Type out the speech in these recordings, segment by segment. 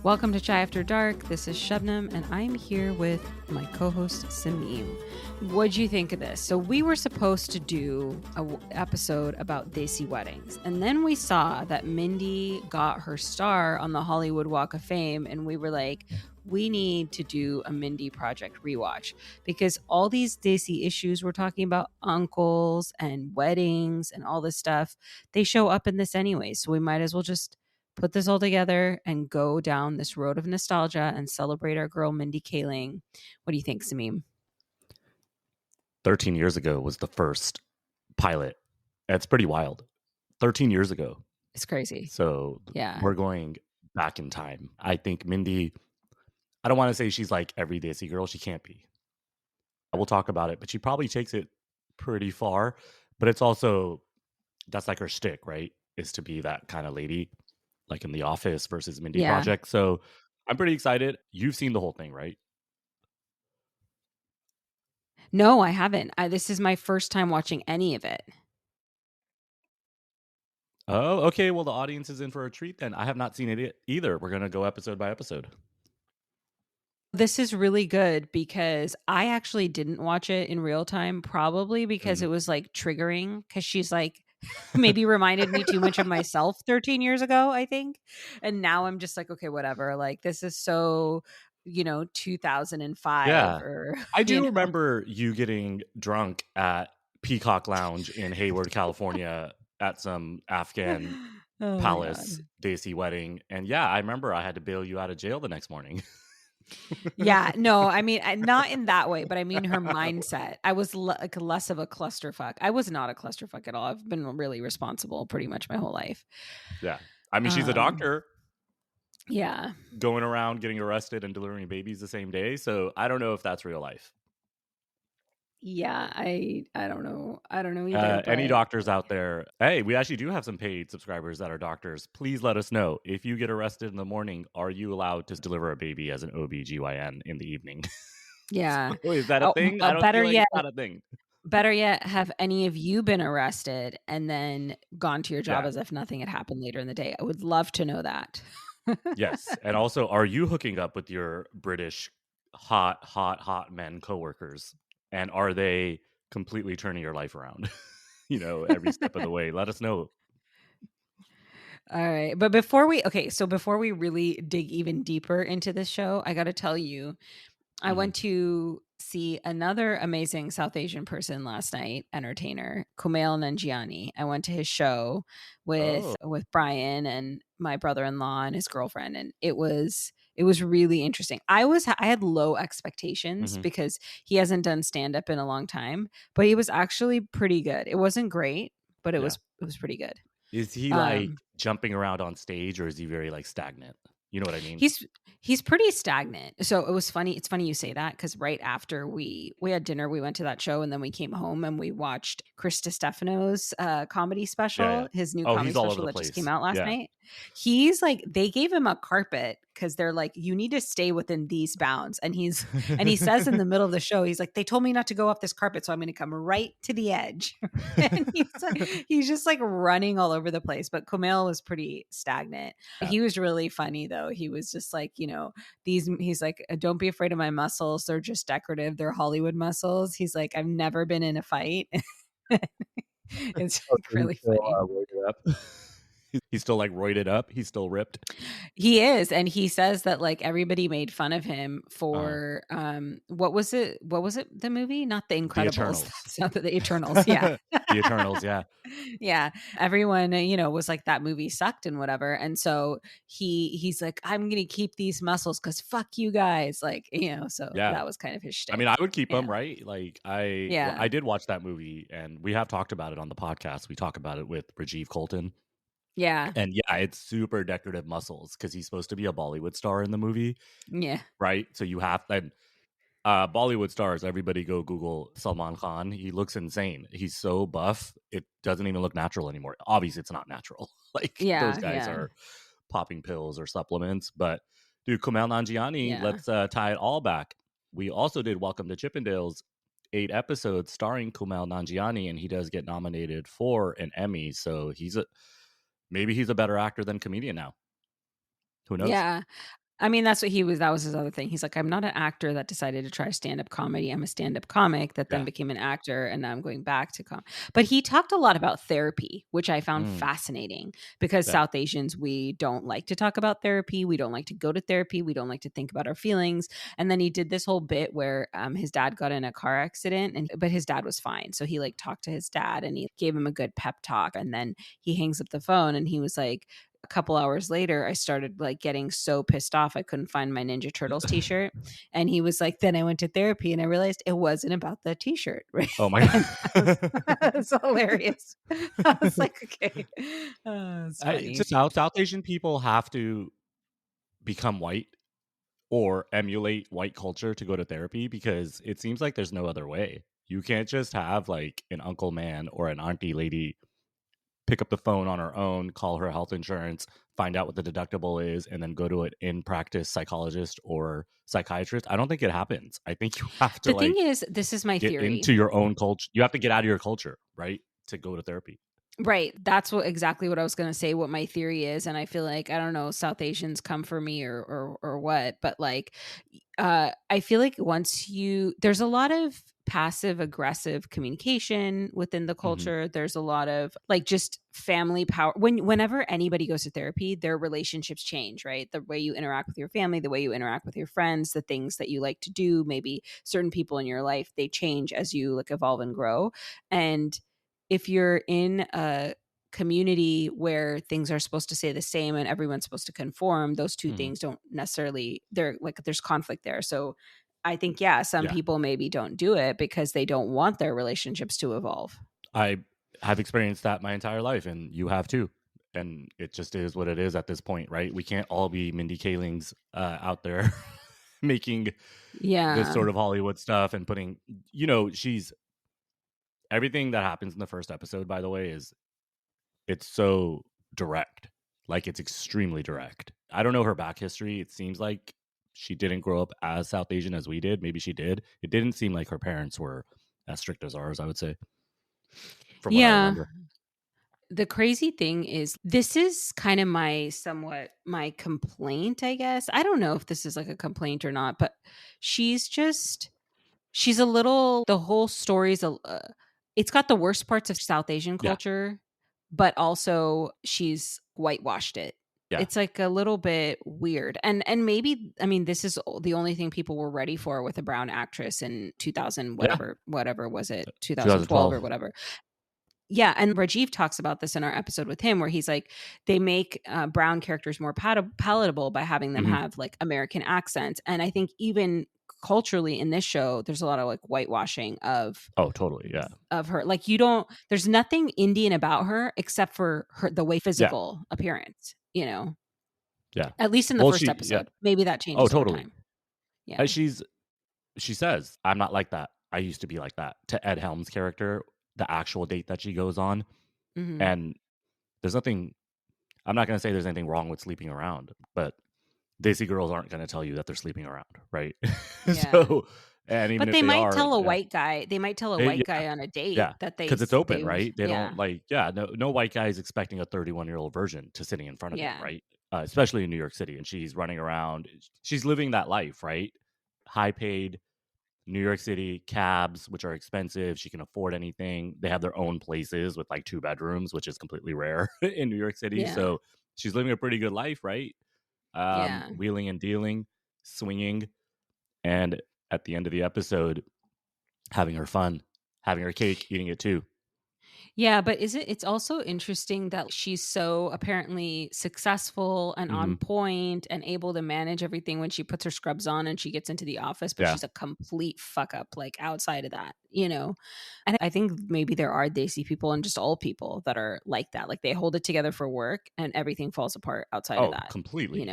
Welcome to Chai After Dark. This is Shabnam, and I'm here with my co-host Sameem. What'd you think of this? So we were supposed to do an episode about Desi weddings, and then we saw that Mindy got her star on the Hollywood Walk of Fame, and we were like, we need to do a Mindy Project rewatch because all these Desi issues we're talking about, uncles and weddings and all this stuff, they show up in this anyway. So we might as well just put this all together and go down this road of nostalgia and celebrate our girl Mindy Kaling. What do you think, Sameem? 13 years ago was the first pilot. It's pretty wild. 13 years ago. It's crazy. So yeah, we're going back in time. I think Mindy, I don't want to say she's like every Desi girl. She can't be. We'll talk about it, but she probably takes it pretty far. But it's also, that's like her shtick, right? Is to be that kind of lady, like in The Office versus Mindy Project. So I'm pretty excited. You've seen the whole thing, right? No, I haven't. This is my first time watching any of it. Oh, okay. Well, the audience is in for a treat then. I have not seen it either. We're going to go episode by episode. This is really good because I actually didn't watch it in real time, probably because it was like triggering because she's like, maybe reminded me too much of myself 13 years ago, I think. And now I'm just like, okay, whatever. Like, this is so, 2005. Yeah. Or I do remember you getting drunk at Peacock Lounge in Hayward, California at some Afghan palace Desi wedding. And yeah, I remember I had to bail you out of jail the next morning. Yeah, no, I mean, not in that way, but I mean her mindset. I was like less of a clusterfuck. I was not a clusterfuck at all. I've been really responsible pretty much my whole life. Yeah. I mean, she's a doctor. Yeah. Going around getting arrested and delivering babies the same day. So I don't know if that's real life. Yeah, I don't know. I don't know either. Any doctors out there? Hey, we actually do have some paid subscribers that are doctors. Please let us know. If you get arrested in the morning, are you allowed to deliver a baby as an OB/GYN in the evening? Yeah. So, is that a thing? I don't better feel like yet, it's not a thing. Better yet, have any of you been arrested and then gone to your job as if nothing had happened later in the day? I would love to know that. Yes. And also, are you hooking up with your British hot men coworkers? And are they completely turning your life around? Every step of the way. Let us know. All right. But before we really dig even deeper into this show, I got to tell you, I went to see another amazing South Asian person last night, entertainer, Kumail Nanjiani. I went to his show with Brian and my brother-in-law and his girlfriend, and it was really interesting. I had low expectations because he hasn't done stand-up in a long time, but he was actually pretty good. It wasn't great, but it was pretty good. Is he like jumping around on stage, or is he very like stagnant? You know what I mean? He's pretty stagnant. So it was funny. It's funny you say that because right after we had dinner, we went to that show and then we came home and we watched Chris Stefano's comedy special, his new comedy special that just came out last night. He's like, they gave him a carpet because they're like, you need to stay within these bounds. And he says in the middle of the show, he's like, they told me not to go off this carpet, so I'm going to come right to the edge. And he's just like running all over the place. But Kumail was pretty stagnant. Yeah. He was really funny though. He was just like, he's like, don't be afraid of my muscles. They're just decorative. They're Hollywood muscles. He's like, I've never been in a fight. It's like really funny. He's still like roided up. He's still ripped. He is. And he says that like everybody made fun of him for what was it? The movie? Not The Incredibles. It's not The Eternals. Yeah. The Eternals. Yeah. Yeah. Everyone, was like, that movie sucked and whatever. And so he's like, I'm going to keep these muscles because fuck you guys. Like, so that was kind of his shtick. I mean, I would keep them, right? Like I did watch that movie and we have talked about it on the podcast. We talk about it with Rajiv Colton. Yeah. And yeah, it's super decorative muscles because he's supposed to be a Bollywood star in the movie. Yeah. Right. So you have and Bollywood stars, everybody go Google Salman Khan. He looks insane. He's so buff. It doesn't even look natural anymore. Obviously, it's not natural. Like those guys are popping pills or supplements. But dude, Kumail Nanjiani, let's tie it all back. We also did Welcome to Chippendales, 8 episodes starring Kumail Nanjiani, and he does get nominated for an Emmy. So maybe he's a better actor than comedian now. Who knows? Yeah. I mean, that's what he was. That was his other thing. He's like, I'm not an actor that decided to try stand-up comedy. I'm a stand-up comic that then became an actor, and now I'm going back to But he talked a lot about therapy, which I found fascinating because South Asians, we don't like to talk about therapy. We don't like to go to therapy. We don't like to think about our feelings. And then he did this whole bit where his dad got in a car accident, but his dad was fine. So he like talked to his dad and he gave him a good pep talk. And then he hangs up the phone and he was like, a couple hours later, I started like getting so pissed off I couldn't find my Ninja Turtles t-shirt. And he was like, then I went to therapy and I realized it wasn't about the t-shirt. Right. Oh my God. That was hilarious. I was like, okay. It's funny. South Asian people have to become white or emulate white culture to go to therapy because it seems like there's no other way. You can't just have like an uncle man or an auntie lady pick up the phone on her own, call her health insurance, find out what the deductible is, and then go to an in-practice psychologist or psychiatrist. I don't think it happens. I think you have to. The thing is, this is my theory. Into your own culture. You have to get out of your culture, right, to go to therapy. Right. That's exactly what I was going to say, what my theory is. And I feel like, I don't know, South Asians come for me or what, but like, I feel like there's a lot of passive aggressive communication within the culture. There's a lot of like just family power. Whenever anybody goes to therapy, their relationships change, right? The way you interact with your family, the way you interact with your friends, the things that you like to do, maybe certain people in your life, they change as you like evolve and grow. And if you're in a community where things are supposed to stay the same and everyone's supposed to conform, those two things don't necessarily, there's conflict there. So I think, some people maybe don't do it because they don't want their relationships to evolve. I have experienced that my entire life, and you have too. And it just is what it is at this point, right? We can't all be Mindy Kalings out there making this sort of Hollywood stuff and putting, she's everything that happens in the first episode, by the way, it's so direct. Like, it's extremely direct. I don't know her back history. It seems like she didn't grow up as South Asian as we did. Maybe she did. It didn't seem like her parents were as strict as ours, I would say. From what I remember. The crazy thing is, this is kind of my complaint, I guess. I don't know if this is like a complaint or not, but she's a little, the whole story's it's got the worst parts of South Asian culture, but also she's whitewashed it. Yeah. It's like a little bit weird. And maybe, I mean, this is the only thing people were ready for with a brown actress in 2000, whatever was it, 2012 or whatever. Yeah. And Rajiv talks about this in our episode with him, where he's like, they make brown characters more palatable by having them have like American accents. And I think even culturally in this show, there's a lot of like whitewashing of her. Like, there's nothing Indian about her except for the way physical appearance, at least in the first episode. Maybe that changes over time. She says, I'm not like that. I used to be like that, to Ed Helms' character, the actual date that she goes on. And there's nothing, I'm not going to say there's anything wrong with sleeping around, but Desi girls aren't going to tell you that they're sleeping around, right? So, and even but they might tell a white guy. They might tell a white guy on a date that they, because it's open, right? They don't like, no white guy is expecting a 31-year-old virgin to sitting in front of them, right? Especially in New York City, and she's running around. She's living that life, right? High paid New York City cabs, which are expensive. She can afford anything. They have their own places with like 2 bedrooms, which is completely rare in New York City. So she's living a pretty good life, right? Wheeling and dealing, swinging, and at the end of the episode, having her fun, having her cake, eating it too. Yeah, but it's also interesting that she's so apparently successful and on point and able to manage everything when she puts her scrubs on and she gets into the office, but she's a complete fuck up like outside of that, And I think maybe there are Desi people and just all people that are like that. Like, they hold it together for work and everything falls apart outside of that. Completely.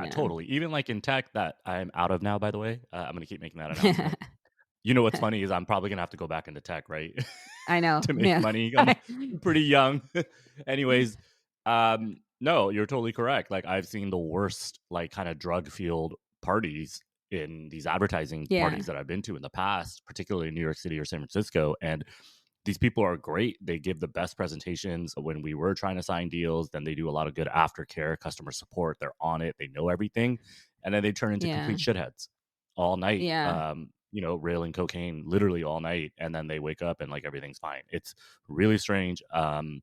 Totally. Even like in tech that I'm out of now, by the way. I'm going to keep making that announcement. You know what's funny is I'm probably going to have to go back into tech, right? I know. To make money. I'm pretty young. Anyways, no, you're totally correct. Like, I've seen the worst, like, kind of drug-fueled parties in these advertising parties that I've been to in the past, particularly in New York City or San Francisco. And these people are great. They give the best presentations when we were trying to sign deals. Then they do a lot of good aftercare, customer support. They're on it. They know everything. And then they turn into complete shitheads all night. Railing cocaine literally all night. And then they wake up and like everything's fine. It's really strange. I'm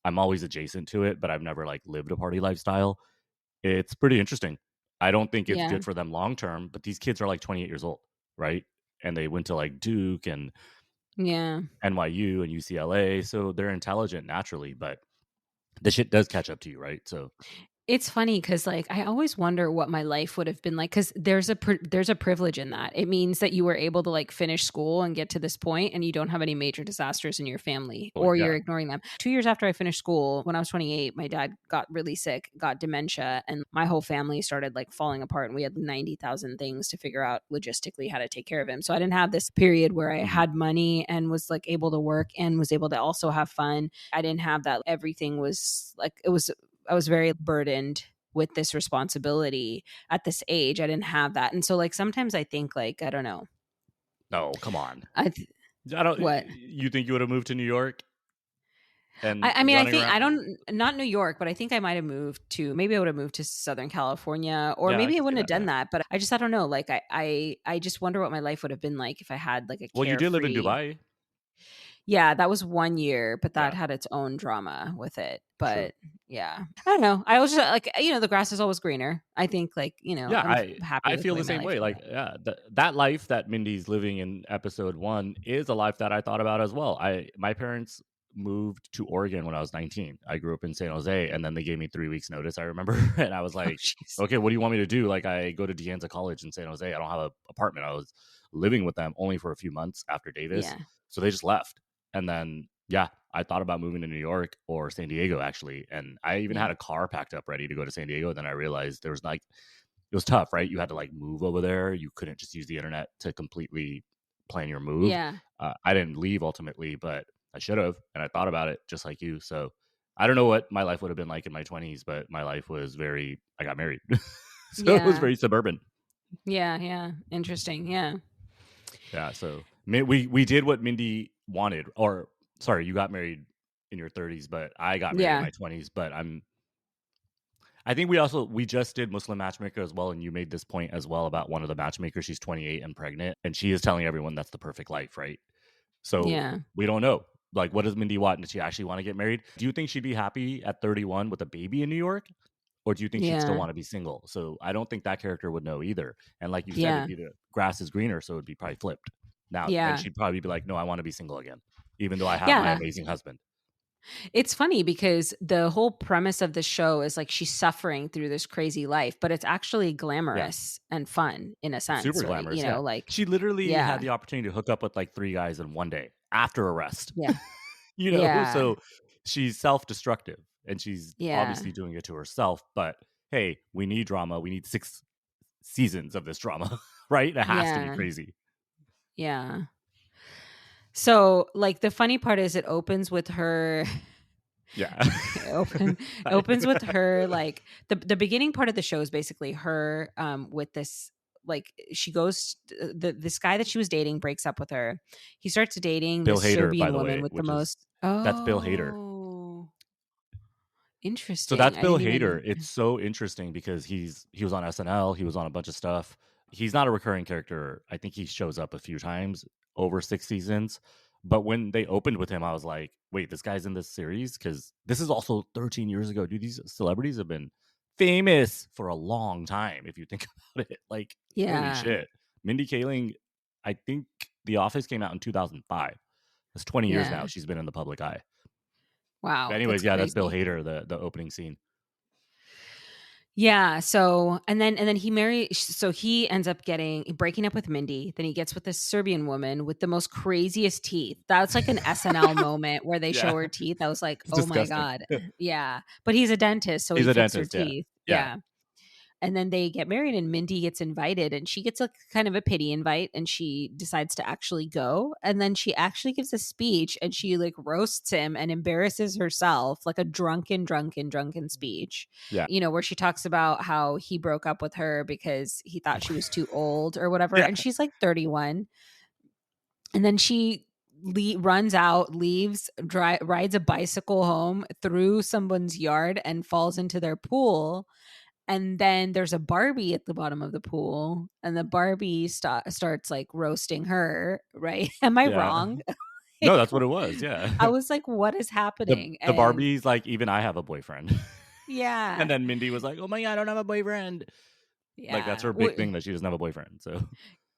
always adjacent to it, but I've never like lived a party lifestyle. It's pretty interesting. I don't think it's good for them long term, but these kids are like 28 years old, right? And they went to like Duke and NYU and UCLA, so they're intelligent naturally, but the shit does catch up to you, right? So it's funny because, like, I always wonder what my life would have been like, because there's a privilege in that. It means that you were able to like finish school and get to this point, and you don't have any major disasters in your family, or you're ignoring them. 2 years after I finished school, when I was 28, my dad got really sick, got dementia, and my whole family started like falling apart, and we had 90,000 things to figure out logistically how to take care of him. So I didn't have this period where I had money and was like able to work and was able to also have fun. I didn't have that. Everything was like, I was very burdened with this responsibility at this age. I didn't have that. And so like sometimes I think like, I don't know. No, come on. I don't. What? You think you would have moved to New York? And I mean, I think around? I don't, not New York, but I think I might have moved to, maybe I would have moved to Southern California, or maybe I wouldn't have done that. But I don't know. Like I just wonder what my life would have been like if I had like a carefree. Well, you did live in Dubai. Yeah, that was 1 year, but that had its own drama with it. But I don't know. I was just like, the grass is always greener. I think like, I'm happy. I feel the same way. Like, that life that Mindy's living in episode 1 is a life that I thought about as well. My parents moved to Oregon when I was 19. I grew up in San Jose, and then they gave me 3 weeks notice, I remember. And I was like, okay, what do you want me to do? Like, I go to De Anza College in San Jose. I don't have an apartment. I was living with them only for a few months after Davis. So they just left. And then, I thought about moving to New York or San Diego, actually. And I even had a car packed up ready to go to San Diego. Then I realized there was like, it was tough, right? You had to like move over there. You couldn't just use the internet to completely plan your move. I didn't leave ultimately, but I should have. And I thought about it just like you. So I don't know what my life would have been like in my 20s, but my life was I got married. So it was very suburban. Yeah. Interesting. Yeah. Yeah. So we did what Mindy wanted, or sorry, you got married in your 30s, but I got married in my 20s. But I think we just did Muslim Matchmaker as well, and you made this point as well about one of the matchmakers. She's 28 and pregnant, and she is telling everyone that's the perfect life, right? So we don't know. Like, what does Mindy want? Does she actually want to get married? Do you think she'd be happy at 31 with a baby in New York? Or do you think she'd still want to be single? So I don't think that character would know either. And like you said, the grass is greener, so it'd be probably flipped. Now, then she'd probably be like, no, I want to be single again, even though I have my amazing husband. It's funny because the whole premise of the show is like she's suffering through this crazy life, but it's actually glamorous and fun in a sense. Super glamorous. Like she literally had the opportunity to hook up with like 3 guys in one day after arrest. So she's self-destructive, and she's obviously doing it to herself. But hey, we need drama. We need 6 seasons of this drama, right? It has to be crazy. Yeah. So, like, the funny part is it opens with her. Opens with her, like, the beginning part of the show is basically her with this, like, she goes, this guy that she was dating breaks up with her. He starts dating Bill this Hader, Serbian woman with the most. That's Bill Hader. Interesting. So that's Bill Hader. It's so interesting because he was on SNL. He was on a bunch of stuff. He's not a recurring character. I think he shows up a few times over 6 seasons. But when they opened with him, I was like, wait, this guy's in this series? Because this is also 13 years ago. Dude, these celebrities have been famous for a long time, if you think about it. Like, holy shit. Mindy Kaling, I think The Office came out in 2005. That's 20 years now. She's been in the public eye. Wow. But anyways, that's Bill Hader, the opening scene. Yeah. So, and then he marries. So he ends up breaking up with Mindy. Then he gets with this Serbian woman with the most craziest teeth. That's like an SNL moment where they show her teeth. I was like, oh my God. Yeah. But he's a dentist. So he fixes her teeth. Yeah. And then they get married, and Mindy gets invited, and she gets a kind of a pity invite, and she decides to actually go. And then she actually gives a speech, and she like roasts him and embarrasses herself, like a drunken speech. Yeah. Where she talks about how he broke up with her because he thought she was too old or whatever. And she's like 31. And then she runs out, leaves, rides a bicycle home through someone's yard and falls into their pool. And then there's a Barbie at the bottom of the pool, and the Barbie starts like roasting her, right? Am I Yeah. wrong? No, Like, that's what it was. Yeah. I was like, what is happening? The And Barbie's like, even I have a boyfriend. And yeah, then Mindy was like, "Oh my god, I don't have a boyfriend." Like that's yeah. her big thing, that she doesn't have a boyfriend. So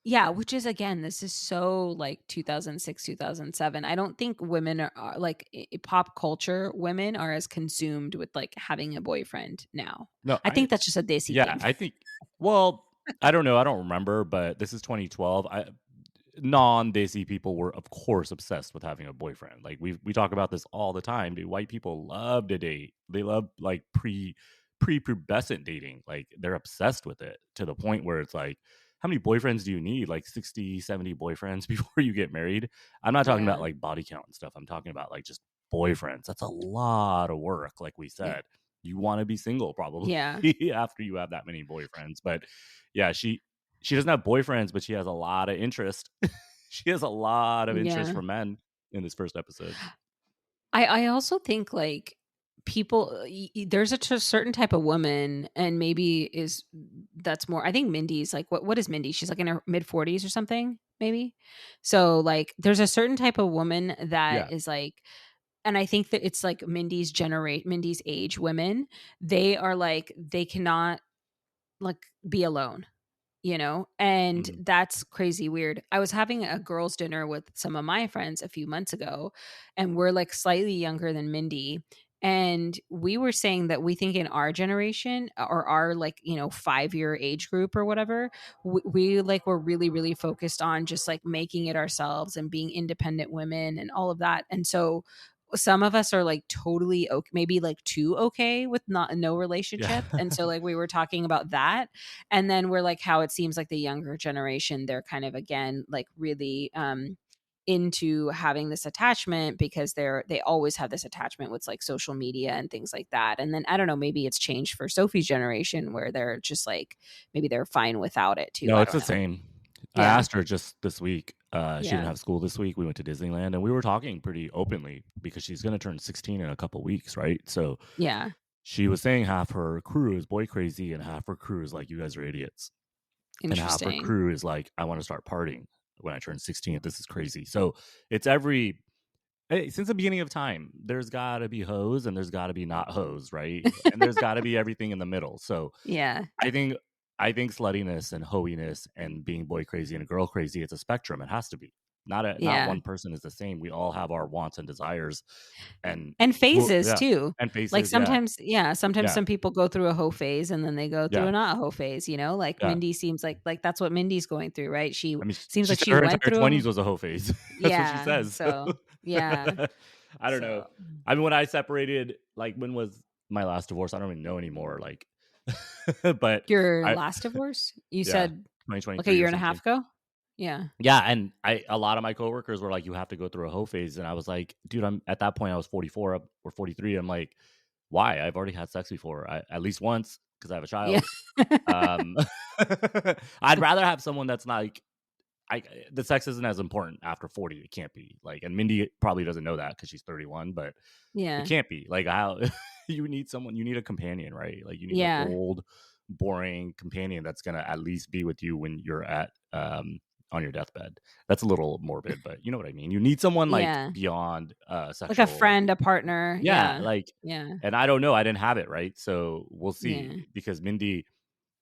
Yeah, which is, again, this is so like 2006, 2007. I don't think women are like pop culture women are as consumed with like having a boyfriend now. no, I think that's just a Desi yeah, thing. I think. Well, I don't know. I don't remember, but this is 2012. Non-Desi people were, of course, obsessed with having a boyfriend. Like we talk about this all the time. Dude, white people love to date. They love like prepubescent dating. Like they're obsessed with it to the point where it's like, how many boyfriends do you need? Like 60, 70 boyfriends before you get married? I'm not talking about Yeah. like body count and stuff. I'm talking about like just boyfriends. That's a lot of work. Like we Yeah. said, you want to be single probably Yeah. after you have that many boyfriends. But yeah, she doesn't have boyfriends, but she has a lot of interest. She has a lot of interest Yeah. from men in this first episode. I also think like people there's a certain type of woman, and maybe is that's more, I think Mindy's like, what is Mindy? She's like in her mid 40s or something, maybe. So like there's a certain type of woman that Yeah. is like, and I think that it's like Mindy's age women, they are like, they cannot like be alone, and Mhm. that's crazy weird. I was having a girls dinner with some of my friends a few months ago, and we're like slightly younger than Mindy, and we were saying that we think in our generation, or our like 5-year age group or whatever, we like we're really really focused on just like making it ourselves and being independent women and all of that. And so some of us are like totally okay, maybe like too okay with no Yeah. relationship. And so like we were talking about that, and then we're like, how it seems like the younger generation, they're kind of, again, like really into having this attachment, because they always have this attachment with like social media and things like that. And then I don't know, maybe it's changed for Sophie's generation, where they're just like, maybe they're fine without it too. No, I it's don't the know. same. I Yeah. asked her just this week. She didn't Yeah. have school this week. We went to Disneyland and we were talking pretty openly because she's going to turn 16 in a couple weeks, right? So Yeah. she was saying half her crew is boy crazy and half her crew is like, you guys are idiots. And half her Interesting. crew is like, I want to start partying when I turn 16. This is crazy. So it's since the beginning of time, there's got to be hoes and there's got to be not hoes, right? And there's got to be everything in the middle. So Yeah. I think sluttiness and hoiness and being boy crazy and girl crazy, it's a spectrum. It has to be. Not Yeah. one person is the same. We all have our wants and desires, and And phases yeah, too. and Like faces. Yeah, sometimes yeah, some people go through a hoe phase, and then they go through yeah, a not hoe phase, like yeah. Mindy seems like that's what Mindy's going through, right? She I mean, seems she like said she her went entire through 20s was a hoe phase. That's what she yeah. says. So. So, yeah. I don't know. So, I mean, when I separated, like, when was my last divorce? I don't even know anymore. Like, but your I, last divorce? You yeah, said like a 2023 year or and a something. half ago? Yeah. Yeah, and a lot of my coworkers were like, "You have to go through a hoe phase," and I was like, "Dude, I'm at that point. I was 44 or 43. I'm like, why? I've already had sex before, at least once, because I have a Yeah. child. Um, I'd rather have someone that's not like, the sex isn't as important after 40. It can't be like, and Mindy probably doesn't know that because she's 31, but it Yeah. can't be like how you need someone. You need a companion, right? Like you need an Yeah. old, boring companion that's gonna at least be with you when you're at on your deathbed. That's a little morbid, but you know what I mean. You need someone like Yeah. beyond Like a sexual. friend, a partner. Yeah, Yeah. like, Yeah. and I don't know. I didn't have it, right? So we'll Yeah. see, because Mindy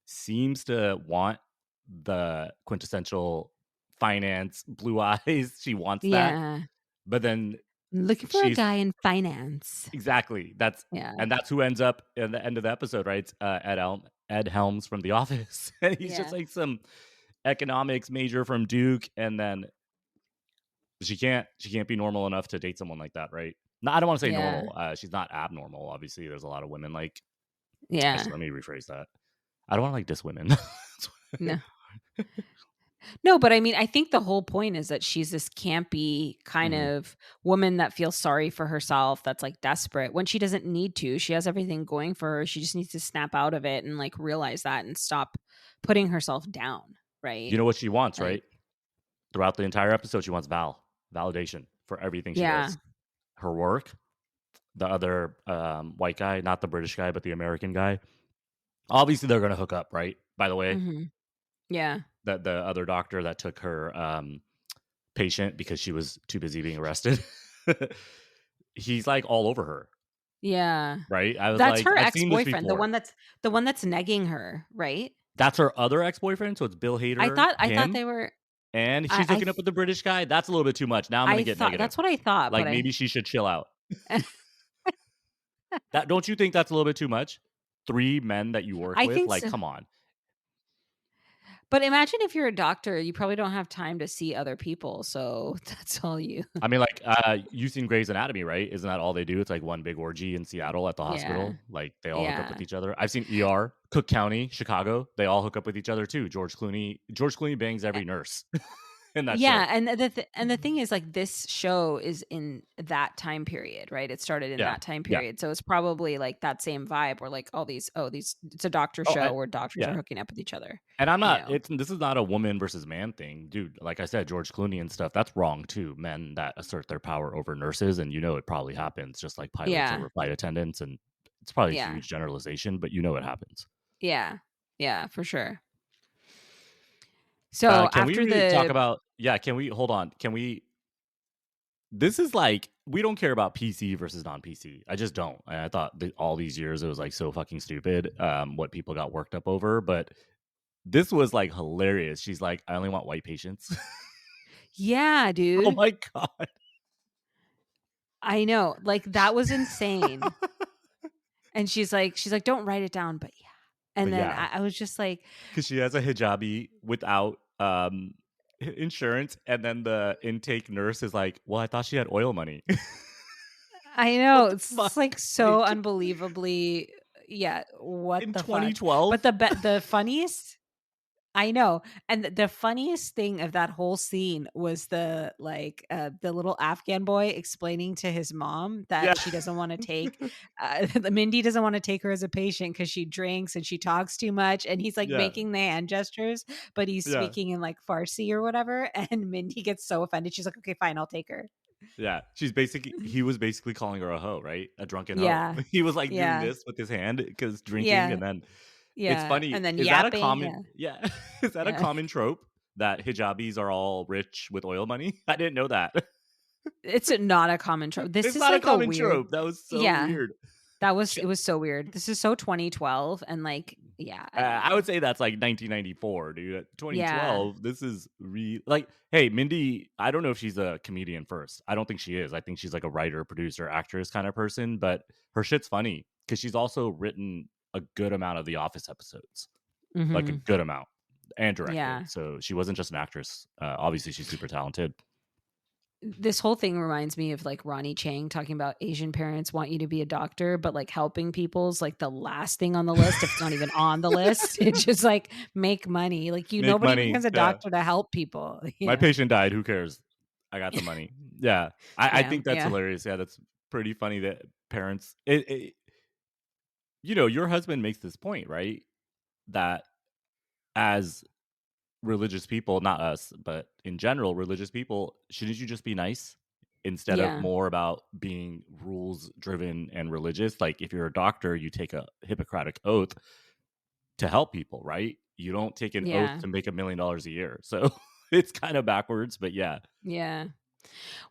seems to want the quintessential finance blue eyes. She wants that, Yeah. but then Looking for a she's guy in finance. exactly Yeah. that's who ends up in the end of the episode, right? It's, Ed Helms from The Office, and he's just Yeah. like some economics major from Duke, and then she can't be normal enough to date someone like that, right? No, I don't want to say Yeah. normal. She's not abnormal. Obviously, there's a lot of women like. Yeah. Actually, let me rephrase that. I don't want to like diss women. No. No, but I mean, I think the whole point is that she's this campy kind Mhm. of woman that feels sorry for herself, that's like desperate when she doesn't need to. She has everything going for her. She just needs to snap out of it and like realize that and stop putting herself down, right? You know what she wants, Like, right? Throughout the entire episode, she wants Val. validation for everything she Yeah. does. Her work, the other white guy, not the British guy, but the American guy. Obviously, they're going to hook up, right? By the way, Yeah. that the other doctor that took her patient because she was too busy being arrested. He's like all over her. Yeah. Right? I was That's like, her I've seen this ex-boyfriend, before. the one that's negging her, right? That's her other ex-boyfriend, so it's Bill Hader, I thought him, they were and she's hooking up with the British guy. That's a little bit too much. Now I'm gonna I get thought negative. that's what I thought, but Like, maybe she should chill out. That don't you think that's a little bit too much? 3 men that you work I with? think Like, so. come on. But imagine if you're a doctor, you probably don't have time to see other people, so that's all you I mean, like, you've seen Grey's Anatomy, right? Isn't that all they do? It's like one big orgy in Seattle at the Yeah. hospital. Like, they all hook up Yeah. with each other. I've seen ER, Cook County, Chicago. They all hook up with each other too. George Clooney bangs every nurse in that Yeah, show. and the thing is, like, this show is in that time period, right? It started in Yeah. that time Yeah. period, so it's probably, like, that same vibe where, like, all these it's a doctor Oh, show where doctors are yeah. hooking up with each other, And I'm you not. know? This is not a woman versus man thing, dude. Like I said, George Clooney and stuff. That's wrong too. Men that assert their power over nurses, and it probably happens, just like pilots Yeah. over flight attendants. And it's probably a Yeah. huge generalization, but it happens. Yeah. Yeah, for sure. So, Can after we talk the about? Yeah. Can we hold on? Can we? This is like we don't care about PC versus non PC. I just don't. And I thought that all these years it was like so fucking stupid. What people got worked up over, but this was like hilarious. She's like, I only want white patients. Yeah, Oh dude. my god. I know, like, that was insane. And she's like, "Don't write it down, but yeah." And But then yeah, I was just like, because she has a hijabi without insurance, and then the intake nurse is like, "Well, I thought she had oil money." I What know, the it's, like, fuck? so unbelievably yeah, what In the fuck? 2012? But the funniest I know, and the funniest thing of that whole scene was the little Afghan boy explaining to his mom Yeah. that she doesn't wanna take Mindy doesn't wanna take her as a patient because she drinks and she talks too much, and he's, like, Yeah. making the hand gestures, but he's Yeah. speaking in, like, Farsi or whatever, and Mindy gets so offended, she's like, "Okay, fine, I'll take her." Yeah. He was basically calling her a hoe, right? A drunken hoe. Yeah. He was like doing Yeah. this with his hand because drinking, Yeah. and then it's Yeah, funny. and then Is that a yapping, common? yeah. Yeah. Is that a Yeah. common trope that hijabis are all rich with oil money? I didn't know that. It's not a common trope. This It's is not a like a common weird trope. That was so yeah. weird. It was so weird. This is so 2012 and, like, yeah, I don't I know. would say that's like 1994, dude. Yeah. 2012. This is like, hey, Mindy. I don't know if she's a comedian first. I don't think she is. I think she's like a writer, producer, actress kind of person. But her shit's funny because she's also written a good amount of The Office episodes, like a Mhm. good amount, and directed. Yeah. So she wasn't just an actress. Obviously, she's super talented. This whole thing reminds me of, like, Ronnie Chang talking about Asian parents want you to be a doctor, but, like, helping people's, like, the last thing on the list if it's not even on the list. It's just, like, make money. Like, Make nobody money. becomes a Yeah. doctor to help people, My patient died. Who cares? I got the money. Yeah. I Yeah, think that's yeah. hilarious. Yeah, that's pretty funny that parents your husband makes this point, right? That as religious people, not us, but in general, religious people, shouldn't you just be nice instead of Yeah. more about being rules driven and religious? Like if you're a doctor, you take a Hippocratic oath to help people, right? You don't take an oath Yeah. to make $1 million a year. So it's kind of backwards, but yeah. Yeah.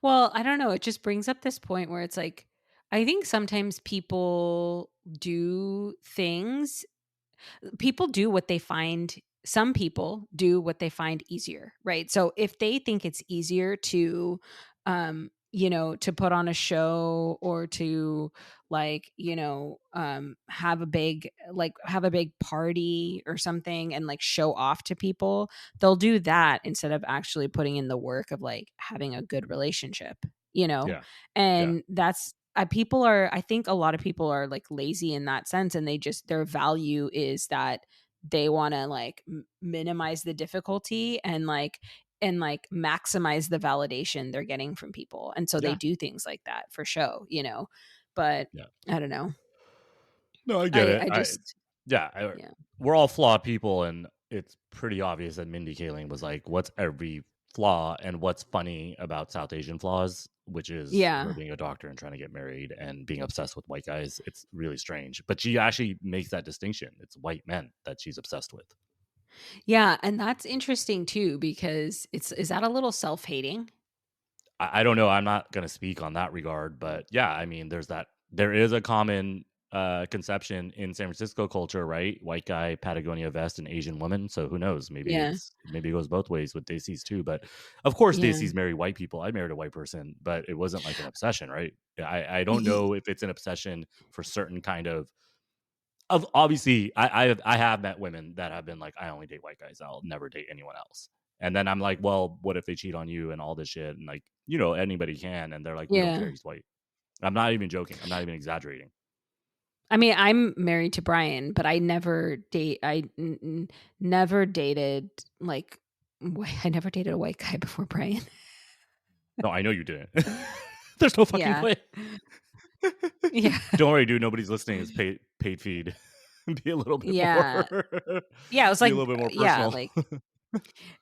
Well, I don't know, it just brings up this point where it's like, I think sometimes do things people do what they find some people do what they find easier, right? So if they think it's easier to to put on a show or to have a big party or something and like show off to people, they'll do that instead of actually putting in the work of like having a good relationship, you know? Yeah. Yeah. And that's people are I think a lot of people are like lazy in that sense, and they just their value is that they want to like minimize the difficulty and maximize the validation they're getting from people, and so they Yeah. do things like that for show, but Yeah. I don't know. No, I get it. I just yeah. We're all flawed people, and it's pretty obvious that Mindy Kaling was like, "What's every flaw and what's funny about South Asian flaws, which is her being a doctor and trying to get married and being obsessed with white guys. It's really strange. But she actually makes that distinction. It's white men that she's obsessed with. Yeah, and that's interesting too, because is that a little self-hating? I don't know. I'm not going to speak on that regard, but yeah, I mean, there is a common conception in San Francisco culture, right? White guy, Patagonia vest, and Asian woman. So who knows? Maybe it goes both ways with Desi's too. But of course, Desi's marry white people. I married a white person, but it wasn't like an obsession, right? I don't know if it's an obsession for certain kind of obviously. I have met women that have been like, I only date white guys. I'll never date anyone else. And then I'm like, well, what if they cheat on you and all this shit? And like, anybody can. And they're like, we don't care. He's white. I'm not even joking. I'm not even exaggerating. I mean, I'm married to Brian, but I never never dated like I never dated a white guy before Brian. No, I know you didn't. There's no fucking way. Yeah. Don't worry, dude. Nobody's listening. It's paid feed. Be a little bit more. Yeah, it was like a little bit more personal. Yeah, like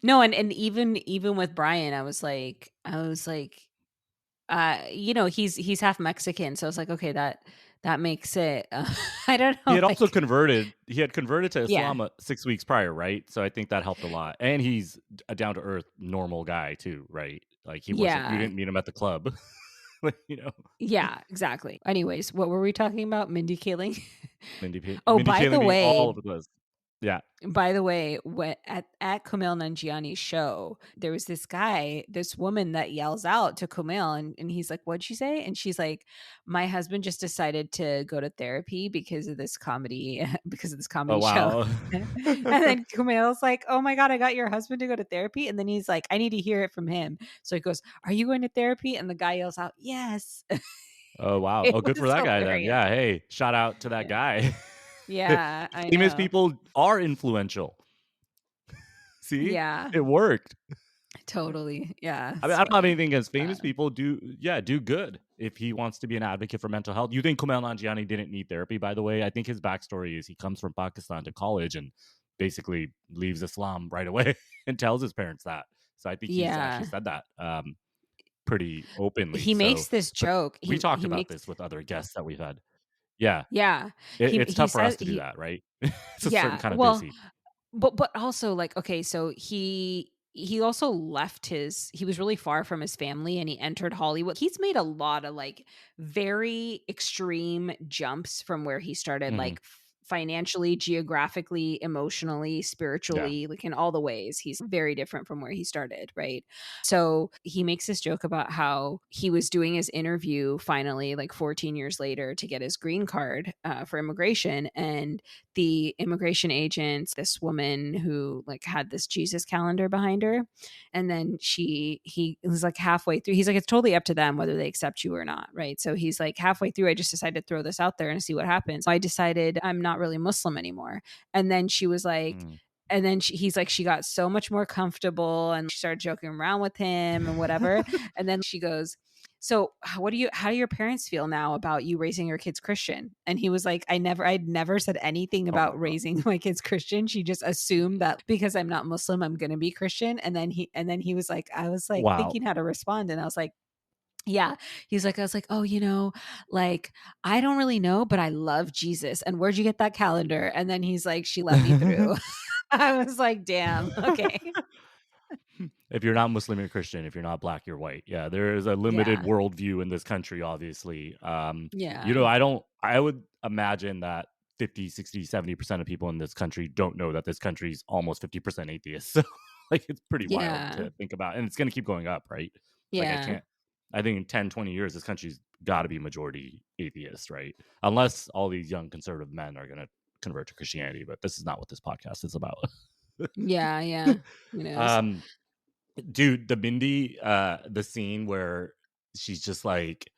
no, and even with Brian, I was like, he's half Mexican, so I was like, okay, that makes it. I don't know. He had also converted. He had converted to Islam 6 weeks prior, right? So I think that helped a lot. And he's a down to earth, normal guy too, right? Like he wasn't. You didn't meet him at the club. Yeah, exactly. Anyways, what were we talking about? Mindy Kaling. Mindy by Kaling the way, all over the place. Yeah. By the way, at Kumail Nanjiani's show, there was this woman that yells out to Kumail, and he's like, "What'd she say?" And she's like, "My husband just decided to go to therapy because of this comedy Oh, wow. show." And then Kumail's like, "Oh my God, I got your husband to go to therapy." And then he's like, "I need to hear it from him." So he goes, "Are you going to therapy?" And the guy yells out, "Yes." Oh, wow. Oh, good for that guy then. Yeah. Hey, shout out to that guy. Yeah, I know. Famous people are influential. See? Yeah. It worked. Totally. Yeah. I mean, I don't have anything against famous people. Do good if he wants to be an advocate for mental health. You think Kumail Nanjiani didn't need therapy, by the way? I think his backstory is he comes from Pakistan to college and basically leaves Islam right away and tells his parents that. So I think he's actually said that pretty openly. He makes this joke. We talked about this with other guests that we've had. Yeah. Yeah. It's tough for us to do that, right? It's a certain kind of busy. But also like, okay, so he also left he was really far from his family and he entered Hollywood. He's made a lot of like very extreme jumps from where he started, like financially, geographically, emotionally, spiritually, like in all the ways. He's very different from where he started, right? So he makes this joke about how he was doing his interview finally, like 14 years later, to get his green card for immigration. And the immigration agent, this woman who like had this Jesus calendar behind her. And then he was like halfway through, he's like, it's totally up to them whether they accept you or not, right? So he's like, halfway through, I just decided to throw this out there and see what happens. So I decided I'm not really Muslim anymore. And then she was like, and then he's like, she got so much more comfortable and she started joking around with him and whatever. And then she goes, so how do your parents feel now about you raising your kids Christian? And he was like, I'd never said anything about raising my kids Christian. She just assumed that because I'm not Muslim, I'm going to be Christian. And then he was like, I was like thinking how to respond. And I was like, yeah. He's like, I was like, oh, like, I don't really know, but I love Jesus. And where'd you get that calendar? And then he's like, she let me through. I was like, damn. Okay. If you're not Muslim, you're Christian. If you're not Black, you're white. Yeah, there is a limited worldview in this country, obviously. I would imagine that 50, 60, 70% of people in this country don't know that this country is almost 50% atheist. So, like, it's pretty wild to think about. And it's going to keep going up, right? Yeah. Like, I think in 10, 20 years, this country's got to be majority atheist, right? Unless all these young conservative men are going to convert to Christianity. But this is not what this podcast is about. Yeah. Who knows? Dude, the Mindy, the scene where she's just like,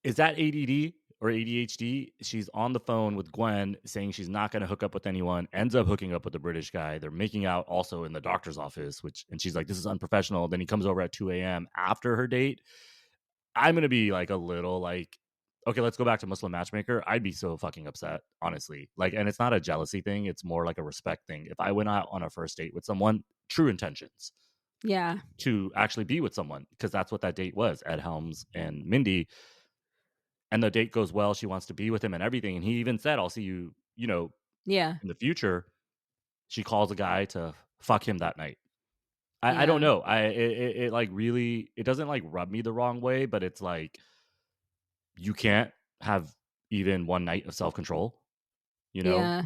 is that ADD or ADHD? She's on the phone with Gwen saying she's not going to hook up with anyone, ends up hooking up with the British guy. They're making out also in the doctor's office, and she's like, this is unprofessional. Then he comes over at 2 a.m. after her date. I'm going to be like a little like, okay, let's go back to Muslim Matchmaker. I'd be so fucking upset, honestly. Like, and it's not a jealousy thing. It's more like a respect thing. If I went out on a first date with someone, true intentions. Yeah. To actually be with someone, because that's what that date was, Ed Helms and Mindy. And the date goes well. She wants to be with him and everything. And he even said, I'll see you, Yeah. in the future. She calls a guy to fuck him that night. I don't know. It like really, it doesn't like rub me the wrong way, but it's like, you can't have even one night of self-control, Yeah.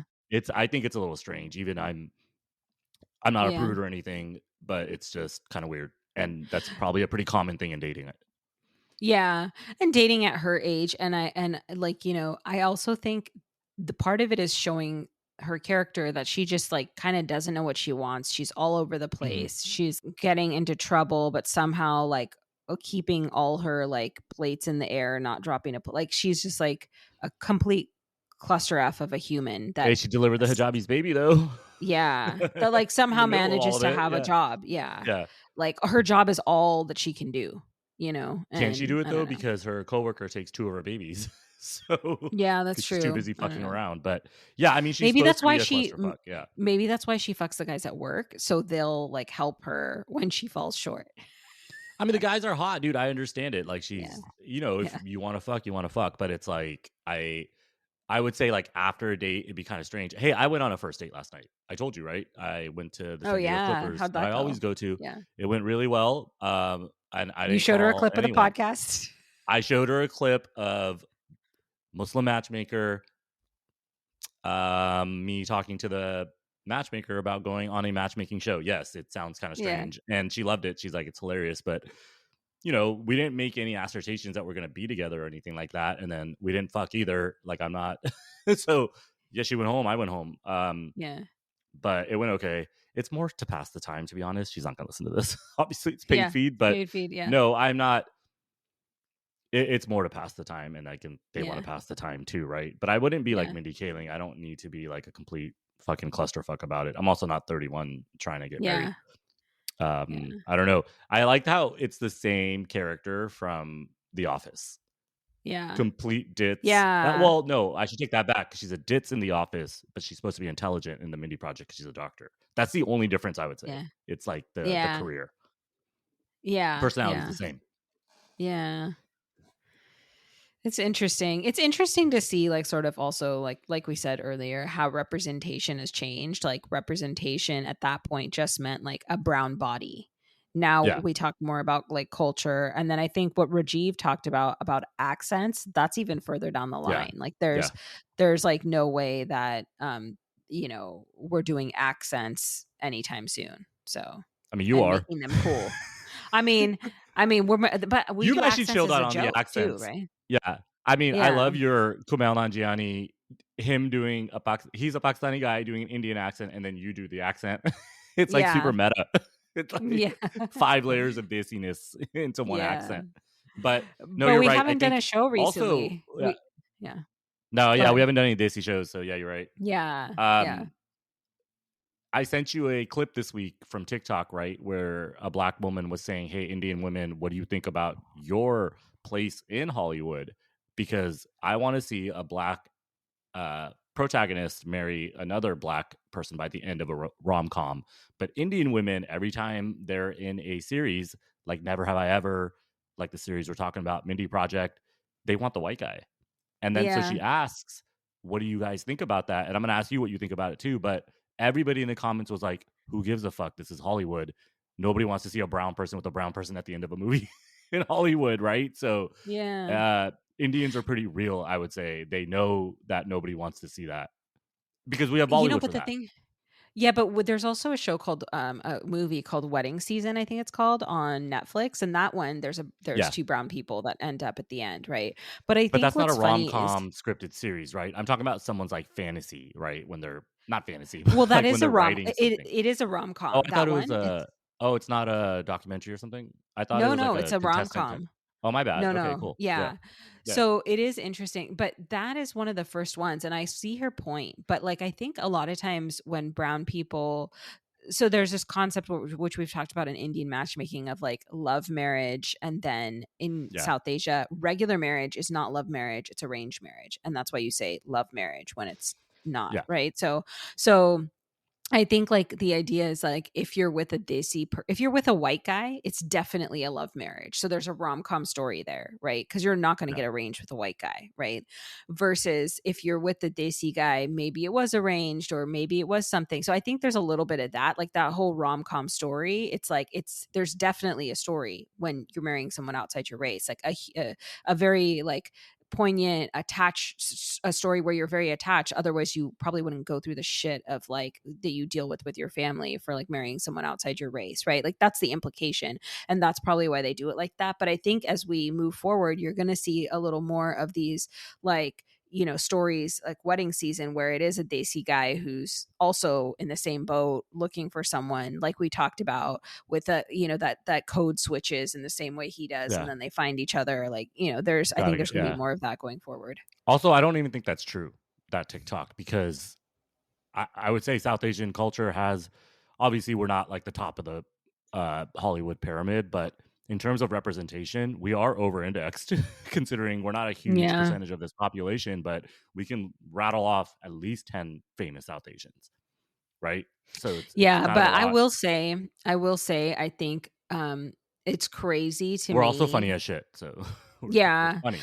I think it's a little strange. Even I'm not a prude or anything, but it's just kind of weird. And that's probably a pretty common thing in dating. Yeah. And dating at her age. And like, I also think the part of it is showing her character that she just like kind of doesn't know what she wants. She's all over the place. She's getting into trouble, but somehow like keeping all her like plates in the air, not dropping like she's just like a complete cluster F of a human that Hey, she delivered the hijabi's baby though. Yeah. That like somehow manages to have a job. Yeah. Yeah. Like her job is all that she can do, And can she do it I though? don't know. Because her coworker takes 2 of her babies. So yeah, that's true. She's too busy fucking around. But yeah, I mean, she's maybe supposed that's to be why a she clusterfuck. Yeah. Maybe that's why she fucks the guys at work, so they'll like help her when she falls short. I mean, the guys are hot, dude. I understand it. Like she's, if you want to fuck, you want to fuck. But it's like I would say like after a date, it'd be kind of strange. Hey, I went on a first date last night. I told you, right? I went to the San Diego Clippers How'd that I go? always go to. Yeah. It went really well. And I You didn't showed her a call clip anyone. of the podcast. I showed her a clip of Muslim Matchmaker, me talking to the matchmaker about going on a matchmaking show. Yes, it sounds kind of strange. And she loved it. She's like, it's hilarious. But, we didn't make any assertions that we're going to be together or anything like that. And then we didn't fuck either. Like, I'm not. So, yeah, she went home. I went home. But it went okay. It's more to pass the time, to be honest. She's not going to listen to this. Obviously, it's paid feed. But paid feed, no, I'm not. It's more to pass the time, and they want to pass the time too, right? But I wouldn't be like Mindy Kaling. I don't need to be like a complete fucking clusterfuck about it. I'm also not 31 trying to get married. I don't know. I liked how it's the same character from The Office. Yeah. Complete ditz. Yeah. Well, no, I should take that back. She's a ditz in The Office, but she's supposed to be intelligent in the Mindy Project because she's a doctor. That's the only difference I would say. Yeah. It's like the career. Yeah. Personality's the same. Yeah. It's interesting. It's interesting to see like sort of also like we said earlier, how representation has changed. Like representation at that point just meant like a brown body. Now we talk more about like culture. And then I think what Rajiv talked about accents, that's even further down the line. Like there's like no way that we're doing accents anytime soon. So I mean, you are making them cool. I mean, but we do accents chilled out on the accents too, right? Yeah. I mean, I love your Kumail Nanjiani, him doing he's a Pakistani guy doing an Indian accent, and then you do the accent. It's like super meta. It's like 5 layers of dissiness into one accent. But no, you're we right. haven't done a show recently. Also, No, we haven't done any desi shows, so yeah, you're right. Yeah. I sent you a clip this week from TikTok, right, where a black woman was saying, hey, Indian women, what do you think about your place in Hollywood? Because I want to see a black protagonist marry another black person by the end of a rom-com. But Indian women, every time they're in a series, like Never Have I Ever, like the series we're talking about, Mindy Project, they want the white guy. And then so she asks, what do you guys think about that? And I'm going to ask you what you think about it too, but everybody in the comments was like, who gives a fuck? This is Hollywood. Nobody wants to see a brown person with a brown person at the end of a movie in Hollywood, right? So Indians are pretty real, I would say. They know that nobody wants to see that because we have Bollywood for that. Yeah, but there's also a show called a movie called Wedding Season, I think it's called, on Netflix, and that one there's 2 brown people that end up at the end, right? But I think that's not a rom-com scripted series, right? I'm talking about someone's like fantasy, right? When they're not fantasy. Well, that like is a rom. It is a rom-com. Oh, I thought it was it's not a documentary or something. I thought it was like it's a rom-com. Oh, my bad. No, okay, cool. Yeah. So it is interesting, but that is one of the first ones, and I see her point. But like, I think a lot of times when brown people so there's this concept which we've talked about in Indian matchmaking of like love marriage, and then in South Asia, regular marriage is not love marriage, it's arranged marriage, and that's why you say love marriage when it's not, right? So I think like the idea is like if you're with a if you're with a white guy, it's definitely a love marriage. So there's a rom-com story there, right? Because you're not going to get arranged with a white guy, right? Versus if you're with the Desi guy, maybe it was arranged or maybe it was something. So I think there's a little bit of that, like that whole rom-com story. It's like there's definitely a story when you're marrying someone outside your race, like a very like poignant a story where you're very attached, otherwise you probably wouldn't go through the shit of like that you deal with your family for like marrying someone outside your race, right? Like that's the implication, and that's probably why they do it like that. But I think as we move forward, you're going to see a little more of these like, you know, stories like Wedding Season, where it is a Desi guy who's also in the same boat looking for someone, like we talked about with you know, that code switches in the same way he does, and then they find each other. Like, you know, I think there's gonna be more of that going forward. Also, I don't even think that's true, that TikTok, because I would say South Asian culture has, obviously we're not like the top of the Hollywood pyramid, but in terms of representation, we are over-indexed considering we're not a huge percentage of this population, but we can rattle off at least 10 famous South Asians, right? So it's but I will say, I think it's crazy to me. We're also funny as shit, so we're funny.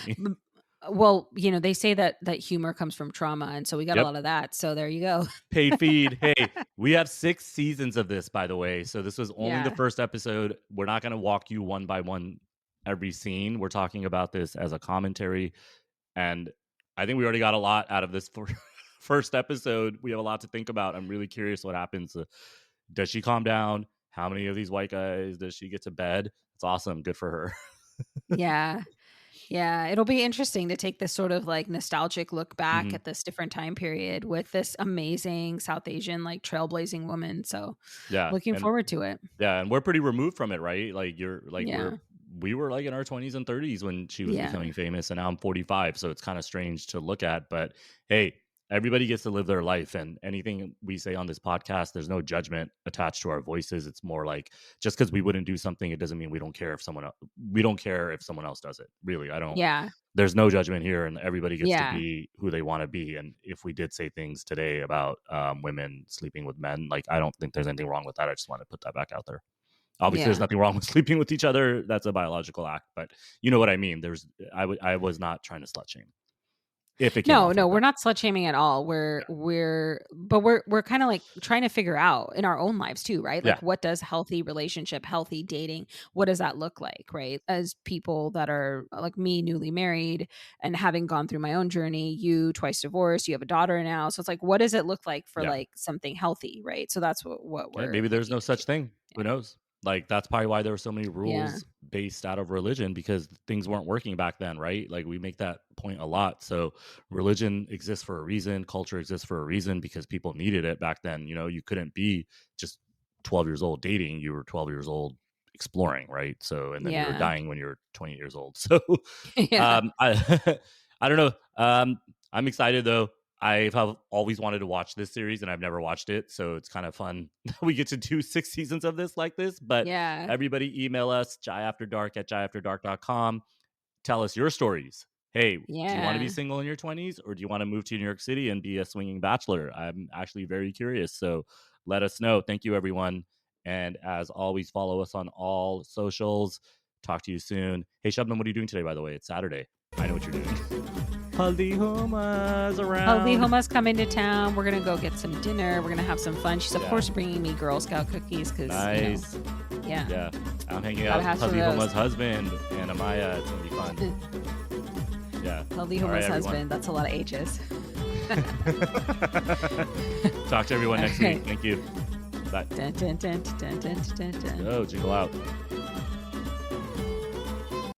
Well, you know, they say that humor comes from trauma, and so we got a lot of that. So there you go. Paid feed. Hey, we have 6 seasons of this, by the way. So this was only the first episode. We're not going to walk you one by one every scene. We're talking about this as a commentary, and I think we already got a lot out of this first episode. We have a lot to think about. I'm really curious what happens. Does she calm down? How many of these white guys does she get to bed? It's awesome. Good for her. Yeah, it'll be interesting to take this sort of like nostalgic look back at this different time period with this amazing South Asian like trailblazing woman. So looking forward to it. Yeah, and we're pretty removed from it, right? Like you're like we were like in our 20s and 30s when she was becoming famous, and now I'm 45, so it's kind of strange to look at. But hey, everybody gets to live their life, and anything we say on this podcast, there's no judgment attached to our voices. It's more like just because we wouldn't do something, it doesn't mean we don't care if someone else does it. Really, I don't. There's no judgment here, and everybody gets to be who they want to be. And if we did say things today about women sleeping with men, like I don't think there's anything wrong with that. I just want to put that back out there. Obviously, there's nothing wrong with sleeping with each other. That's a biological act, but you know what I mean. I was not trying to slut shame. No, we're not slut shaming at all. We're kind of like trying to figure out in our own lives too, right? Like what does healthy relationship, healthy dating, what does that look like, right? As people that are like me, newly married and having gone through my own journey, you twice divorced, you have a daughter now. So it's like, what does it look like for like something healthy, right? So that's what we're maybe there's no such thing. Who knows? Like that's probably why there were so many rules based out of religion, because things weren't working back then, right? Like we make that point a lot. So religion exists for a reason, culture exists for a reason, because people needed it back then. You know, you couldn't be just 12 years old dating, you were 12 years old exploring, right? So and then you were dying when you were 20 years old. So I don't know. I'm excited though. I have always wanted to watch this series and I've never watched it. So it's kind of fun. We get to do 6 seasons of this like this. But everybody email us, jaiafterdark@jaiafterdark.com. Tell us your stories. Hey, do you want to be single in your 20s, or do you want to move to New York City and be a swinging bachelor? I'm actually very curious. So let us know. Thank you, everyone. And as always, follow us on all socials. Talk to you soon. Hey, Shabnam, what are you doing today, by the way? It's Saturday. I know what you're doing. Haldi Homa's around. Haldi Homa's coming to town. We're going to go get some dinner. We're going to have some fun. She's, of course, bringing me Girl Scout cookies. Nice. You know, yeah. I'm hanging out with Haldi Homa's husband and Amaya. It's going to be fun. Haldi Homa's husband. That's a lot of H's. Talk to everyone next week. Thank you. Bye. Dun, dun, dun, dun, dun, dun, dun. Oh, jingle out.